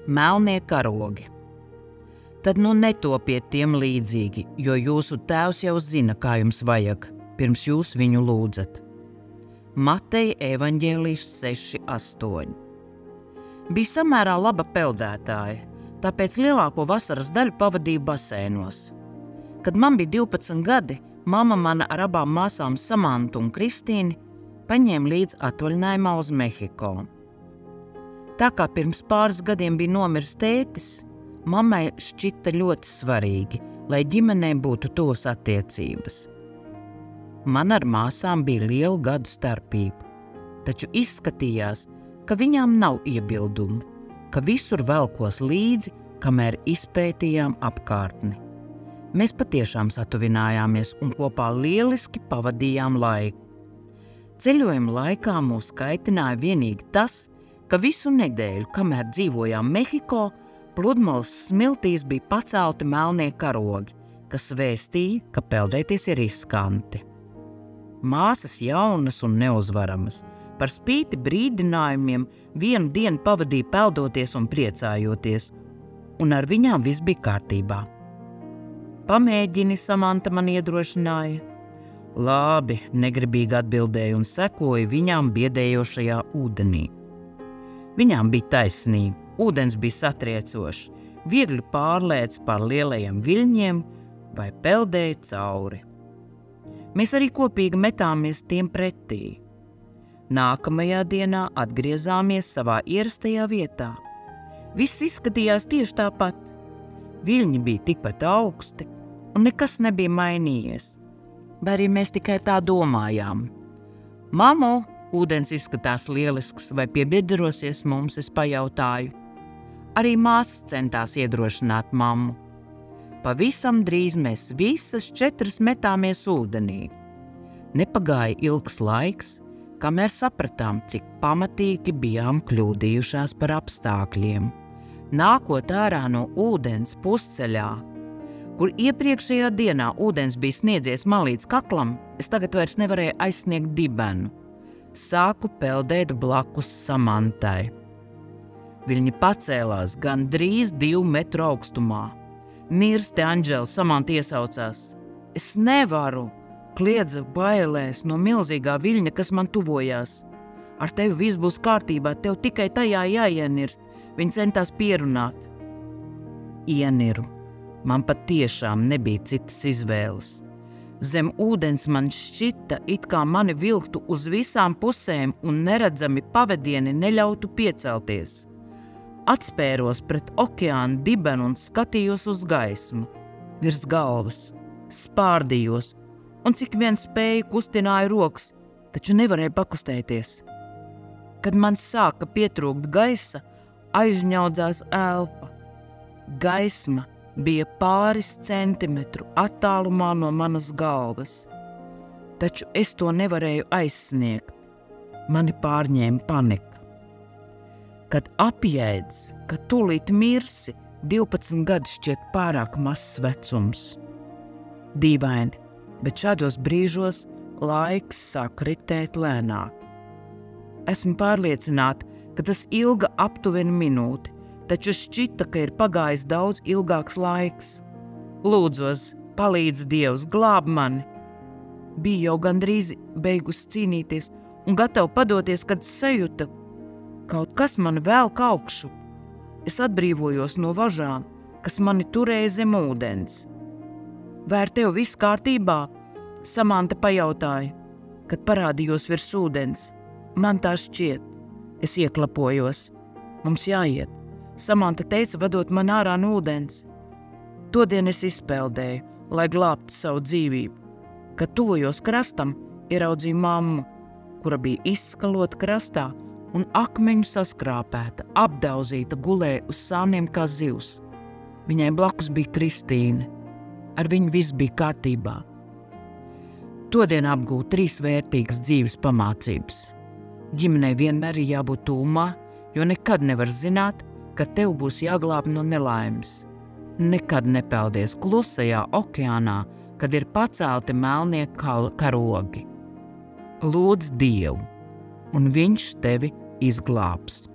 Melnie karogi. Tad nu netopiet tiem līdzīgi, jo jūsu tēvs jau zina, kā jums vajag, pirms jūs viņu lūdzat. Mateja evaņģēlijs 6:8. Bija samērā laba peldētāja, tāpēc lielāko vasaras daļu pavadīju basēnos. Kad man bija 12 gadi, mamma mana ar abām māsām Samantu un Kristīni paņēma līdz atvaļinājumā uz Mehiko. Tā kā pirms pāris gadiem bija nomiris tētis, mammai šķita ļoti svarīgi, lai ģimenei būtu tuvas attiecības. Man ar māsām bija liela gadu starpība, taču izskatījās, ka viņām nav iebildumi, ka visur velkos līdzi, kamēr izpētījām apkārtni. Mēs patiešām satuvinājāmies un kopā lieliski pavadījām laiku. Ceļojuma laikā mūs kaitināja vienīgi tas, ka visu nedēļu, kamēr dzīvojām Mehiko, pludmales smiltīs bija pacelti melnie karogi, kas vēstīja, ka peldēties ir riskanti. Māsas jaunas un neuzvaramas, par spīti brīdinājumiem vienu dienu pavadīja peldoties un priecājoties, un ar viņām viss bija kārtībā. Pamēģini, Samanta man iedrošināja. Labi, negribīgi atbildēju un sekoju viņām biedējošajā ūdenī. Viņām bija taisnība, ūdens bija satriecošs, viegli pārlēts pār lielajiem viļņiem vai peldēja cauri. Mēs arī kopīgi metāmies tiem pretī. Nākamajā dienā atgriezāmies savā ierastajā vietā. Viss izskatījās tieši tāpat. Viļņi bija tikpat augsti, un nekas nebija mainījies. Vai arī mēs tikai tā domājām. Mamu, ūdens izskatās lielisks, vai piebiedrosies mums, es pajautāju. Arī māsas centās iedrošināt mammu. Pavisam drīz mēs visas 4 metāmies ūdenī. Nepagāja ilgs laiks, kamēr sapratām, cik pamatīgi bijām kļūdījušās par apstākļiem. Nākot ārā no ūdens pusceļā, kur iepriekšējā dienā ūdens bija sniedzies man līdz kaklam, es tagad vairs nevarēju aizsniegt dibenu. Sāku peldēt blakus Samantai. Viņi pacēlās gandrīz 2 metru augstumā. Nirste Anģela Samanta iesaucās. Es nevaru, kliedza bailēs no milzīgā viļņa, kas man tuvojās. Ar tevi viss būs kārtībā, tev tikai tajā jāienirst. Viņi centās pierunāt. Ieniru. Man pat tiešām nebija citas izvēles. Zem ūdens man šķita, it kā mani vilktu uz visām pusēm un neredzami pavadieni neļautu piecelties. Atspēros pret okeāna dibenu un skatījos uz gaismu, virs galvas, spārdījos un cik vien spēju kustināju rokas, taču nevarēju pakustēties. Kad man sāka pietrūkt gaisa, aizņaudzās elpa. Gaisma bija pāris centimetru attālumā no manas galvas, taču es to nevarēju aizsniegt. Mani pārņēma panika. Kad apjēdz, ka tūlīt mirsi, 12 gadi šķiet pārāk mazs vecums. Dīvaini, bet šādos brīžos laiks sāk ritēt lēnāk. Esmu pārliecināta, ka tas ilga aptuveni minūti, taču šķita, ka ir pagājis daudz ilgāks laiks. Lūdzos, palīdz Dievs, glāb mani. Bija jau gandrīz beigus cīnīties un gatava padoties, kad sajūta, kaut kas mani velk augšu. Es atbrīvojos no važām, kas mani turēja zem ūdens. Vai ar tev viss kārtībā? Samanta pajautāja, kad parādījos virs ūdens. Man tā šķiet. Es ieklapojos. Mums jāiet. Samanta teica, vadot man ārā no ūdens. Todien es izpeldēju, lai glābtu savu dzīvību. Kad tuvojos krastam, ieraudzīju mammu, kura bija izskalota krastā un akmeņu saskrāpēta, apdauzīta, gulēja uz sāniem kā zivs. Viņai blakus bija Kristīne. Ar viņu viss bija kārtībā. Todien apgūtu 3 vērtīgas dzīves pamācības. Ģimenei vienmēr ir jābūt tūmā, jo nekad nevar zināt, ka tev būs jāglāb no nelaimes. Nekad nepeldies klusajā okeānā, kad ir pacelti melnie karogi. Lūdz Dievu, un viņš tevi izglābs.